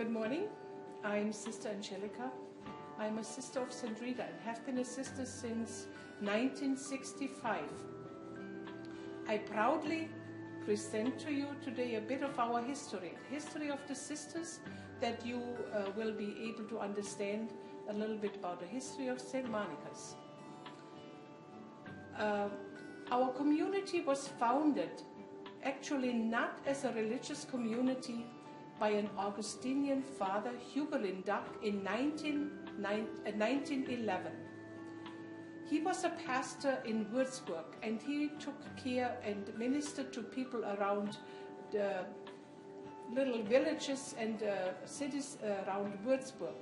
Good morning. I'm Sister Angelica. I'm a sister of St. Rita and have been a sister since 1965. I proudly present to you today a bit of our history of the sisters, that you will be able to understand a little bit about the history of St. Monica's. Our community was founded actually not as a religious community by an Augustinian father, Hugolin Duck, in 1911. He was a pastor in Würzburg, and he took care and ministered to people around the little villages and cities around Würzburg.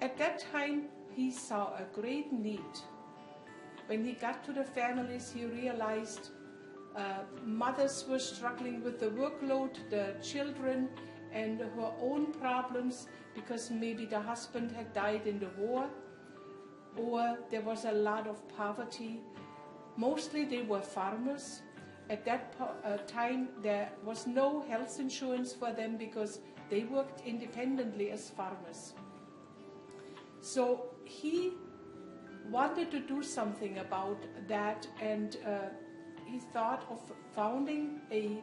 At that time, he saw a great need. When he got to the families, he realized mothers were struggling with the workload, the children, and her own problems, because maybe the husband had died in the war, or there was a lot of poverty. Mostly they were farmers. At that time there was no health insurance for them because they worked independently as farmers. So he wanted to do something about that, and he thought of founding an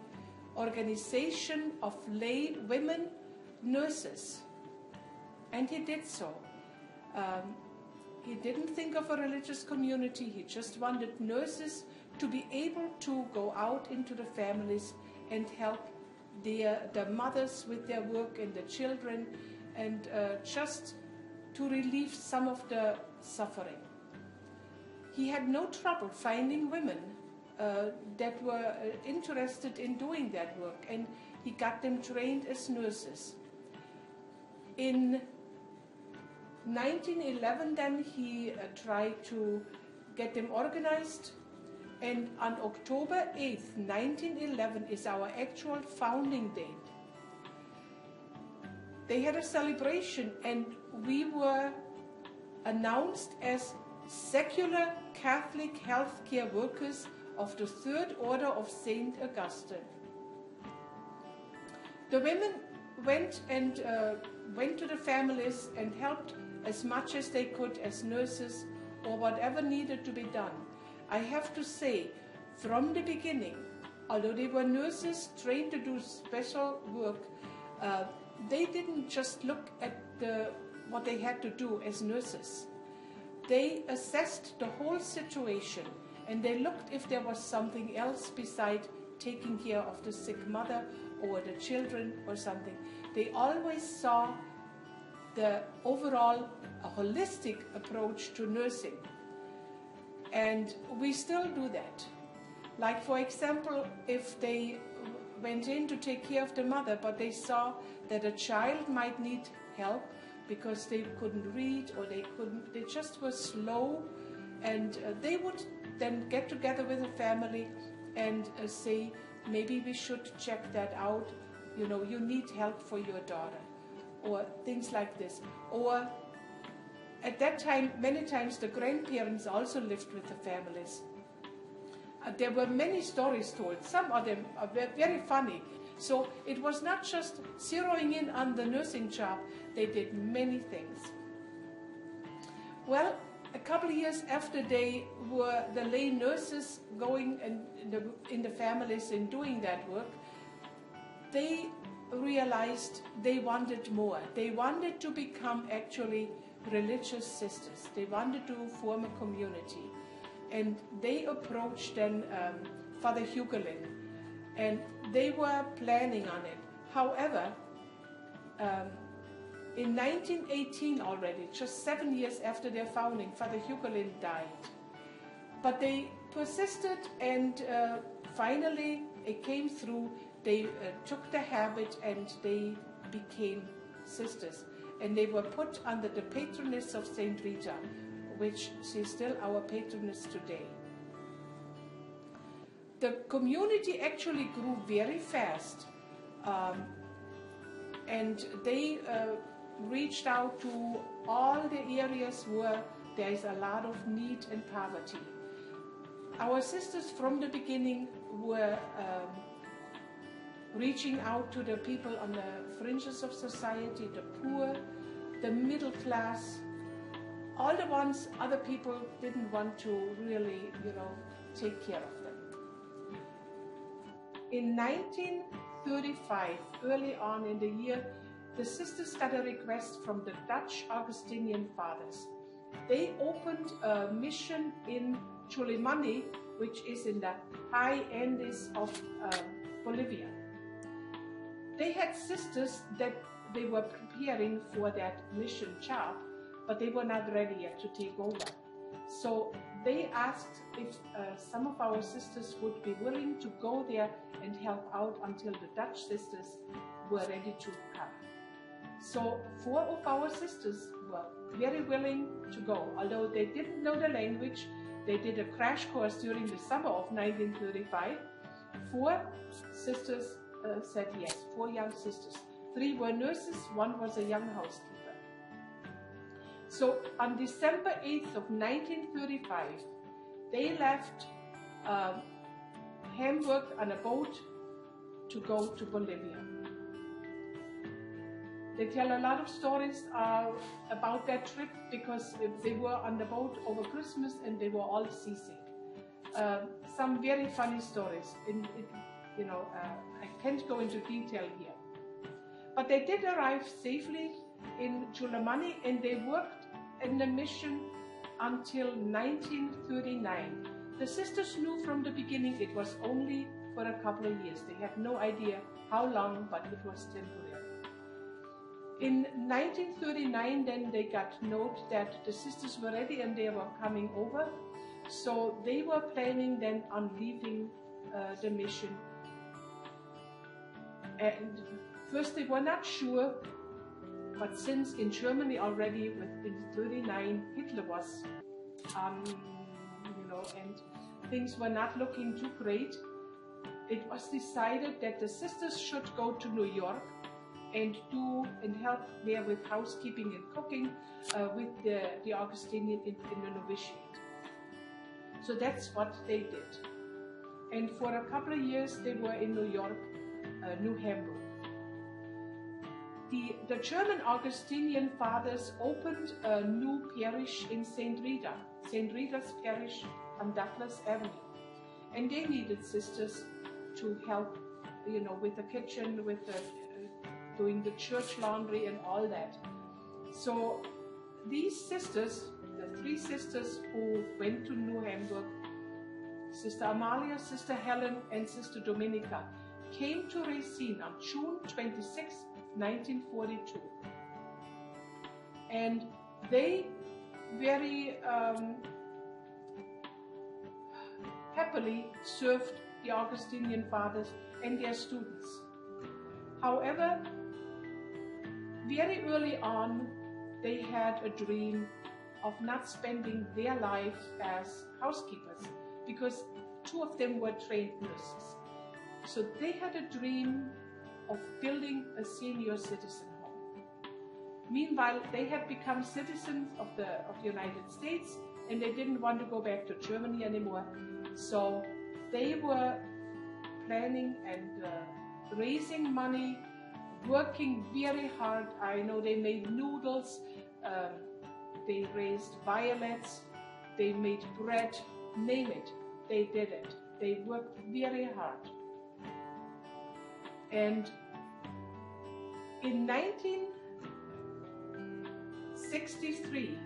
organization of lay women nurses, and he did so. He didn't think of a religious community. He just wanted nurses to be able to go out into the families and help the mothers with their work and the children, and just to relieve some of the suffering. He had no trouble finding women that were interested in doing that work, and he got them trained as nurses. In 1911 then he tried to get them organized, and on October 8th, 1911 is our actual founding date. They had a celebration, and we were announced as secular Catholic healthcare workers of the Third Order of St. Augustine. The women went to the families and helped as much as they could as nurses, or whatever needed to be done. I have to say, from the beginning, although they were nurses trained to do special work, they didn't just look at what they had to do as nurses. They assessed the whole situation, and they looked if there was something else beside taking care of the sick mother or the children or something. They always saw the overall holistic approach to nursing. And we still do that. Like, for example, if they went in to take care of the mother, but they saw that a child might need help because they couldn't read, or they just were slow, and they would then get together with the family and say, maybe we should check that out, you need help for your daughter, or things like this. Or at that time, many times the grandparents also lived with the families. There were many stories told. Some of them are very funny. So it was not just zeroing in on the nursing job. They did many things. Well, a couple of years after they were the lay nurses going in the families and doing that work, they realized they wanted more. They wanted to become actually religious sisters. They wanted to form a community. And they approached then Father Hugolin, and they were planning on it. However, in 1918 already, just 7 years after their founding, Father Hugolin died. But they persisted, and finally it came through. They took the habit and they became sisters. And they were put under the patroness of St. Rita, which is still our patroness today. The community actually grew very fast, and they reached out to all the areas where there is a lot of need and poverty. Our sisters from the beginning were reaching out to the people on the fringes of society, the poor, the middle class, all the ones other people didn't want to really, take care of them. In 1935, early on in the year, the sisters got a request from the Dutch Augustinian fathers. They opened a mission in Chulimani, which is in the high Andes of Bolivia. They had sisters that they were preparing for that mission job, but they were not ready yet to take over. So they asked if some of our sisters would be willing to go there and help out until the Dutch sisters were ready to come. So 4 of our sisters were very willing to go, although they didn't know the language. They did a crash course during the summer of 1935. 4 sisters said yes, 4 young sisters. 3 were nurses, 1 was a young housekeeper. So on December 8th of 1935, they left Hamburg on a boat to go to Bolivia. They tell a lot of stories about that trip because they were on the boat over Christmas and they were all seasick. Some very funny stories. I can't go into detail here. But they did arrive safely in Chulimani and they worked in the mission until 1939. The sisters knew from the beginning it was only for a couple of years. They had no idea how long, but it was temporary. In 1939, then they got note that the sisters were ready and they were coming over. So they were planning then on leaving the mission. And first they were not sure, but since in Germany already in 1939 Hitler was, and things were not looking too great, it was decided that the sisters should go to New York and help there with housekeeping and cooking with the Augustinian in the novitiate. So that's what they did. And for a couple of years they were in New York, New Hamburg. The German Augustinian fathers opened a new parish in St. Rita's parish on Douglas Avenue. And they needed sisters to help, with the kitchen, with doing the church laundry and all that. So these sisters, the 3 sisters who went to New Hamburg, Sister Amalia, Sister Helen, and Sister Dominica, came to Racine on June 26, 1942. And they very happily served the Augustinian fathers and their students. However, very early on, they had a dream of not spending their life as housekeepers because 2 of them were trained nurses. So they had a dream of building a senior citizen home. Meanwhile, they had become citizens of the United States and they didn't want to go back to Germany anymore. So they were planning and raising money, working very hard. I know they made noodles, they raised violets, they made bread, name it, they did it. They worked very hard. And in 1963,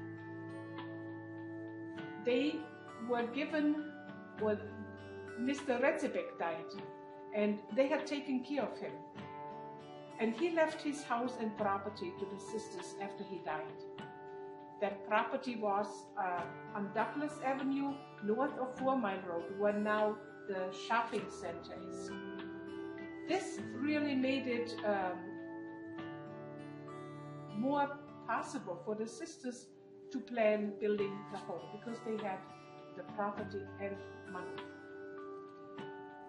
they were given, Mr. Retzebek died, and they had taken care of him. And he left his house and property to the sisters after he died. That property was on Douglas Avenue, north of 4 Mile Road, where now the shopping center is. This really made it more possible for the sisters to plan building the home because they had the property and money.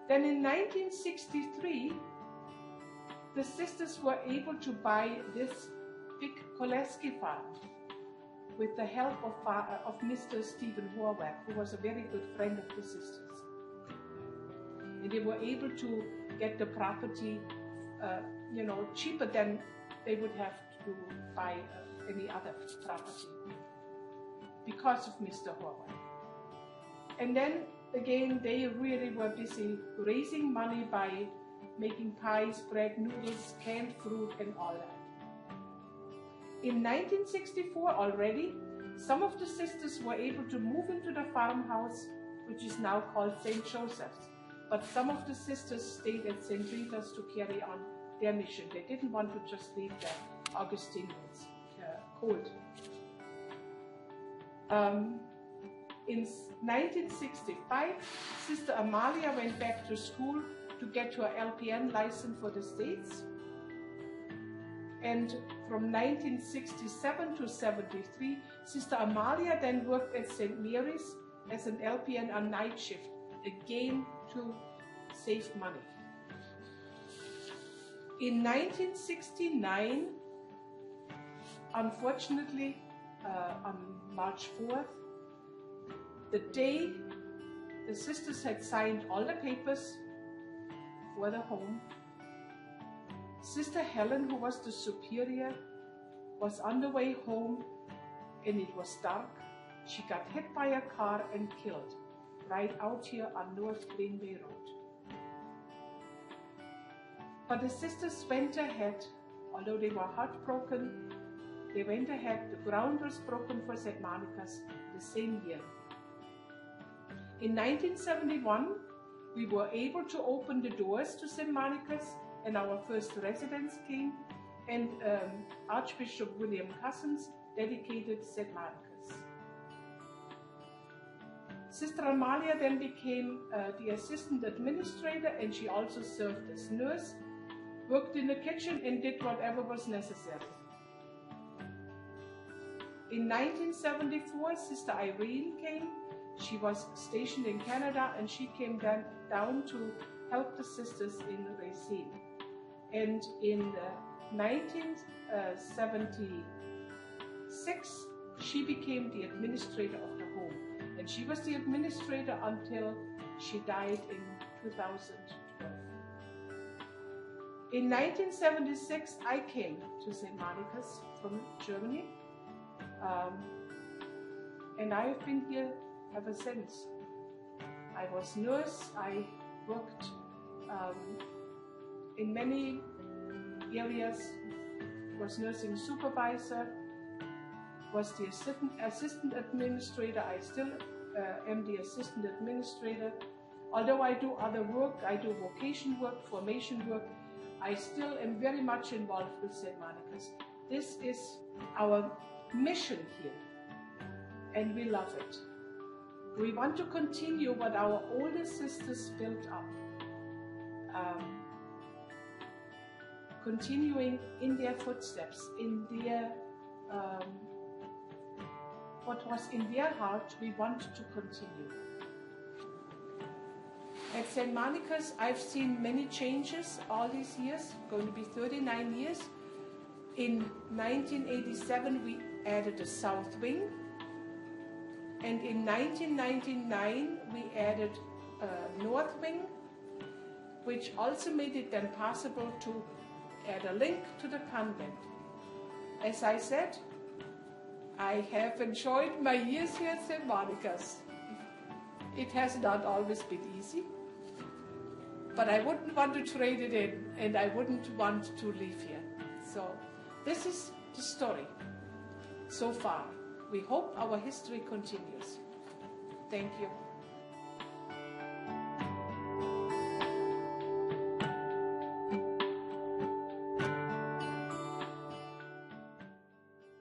Then in 1963, the sisters were able to buy this big Koleski farm with the help of Mr. Stephen Horvath, who was a very good friend of the sisters. And they were able to get the property, cheaper than they would have to buy any other property because of Mr. Horvath. And then again, they really were busy raising money by making pies, bread, noodles, canned fruit, and all that. In 1964 already, some of the sisters were able to move into the farmhouse, which is now called St. Joseph's. But some of the sisters stayed at St. Rita's to carry on their mission. They didn't want to just leave the Augustinians cold. In 1965, Sister Amalia went back to school to get her LPN license for the States. And from 1967 to 73, Sister Amalia then worked at St. Mary's as an LPN on night shift, again to save money. In 1969, unfortunately, on March 4th, the day the sisters had signed all the papers for the home, Sister Helen, who was the superior, was on the way home and it was dark. She got hit by a car and killed right out here on North Greenway Road. But the sisters went ahead, although they were heartbroken, they went ahead. The ground was broken for St. Monica's the same year. In 1971, we were able to open the doors to St. Monica's, and our first residents came, and Archbishop William Cousins dedicated St. Monica's. Sister Amalia then became the assistant administrator, and she also served as nurse, worked in the kitchen, and did whatever was necessary. In 1974, Sister Irene came. She was stationed in Canada, and she came down to help the sisters in Racine. And in 1976, she became the administrator of the home. And she was the administrator until she died in 2012. In 1976, I came to St. Monica's from Germany. And I have been here ever since. I was nurse, I worked in many areas, was nursing supervisor, was the assistant administrator. I still am the assistant administrator. Although I do other work, I do vocation work, formation work, I still am very much involved with St. Monica's. This is our mission here, and we love it. We want to continue what our older sisters built up, continuing in their footsteps, in their what was in their heart. We want to continue. At St. Monica's, I've seen many changes all these years, going to be 39 years. In 1987, we added a south wing. And in 1999, we added a north wing, which also made it then possible to add a link to the convent. As I said, I have enjoyed my years here at St. Monica's. It has not always been easy, but I wouldn't want to trade it in, and I wouldn't want to leave here. So this is the story so far. We hope our history continues. Thank you.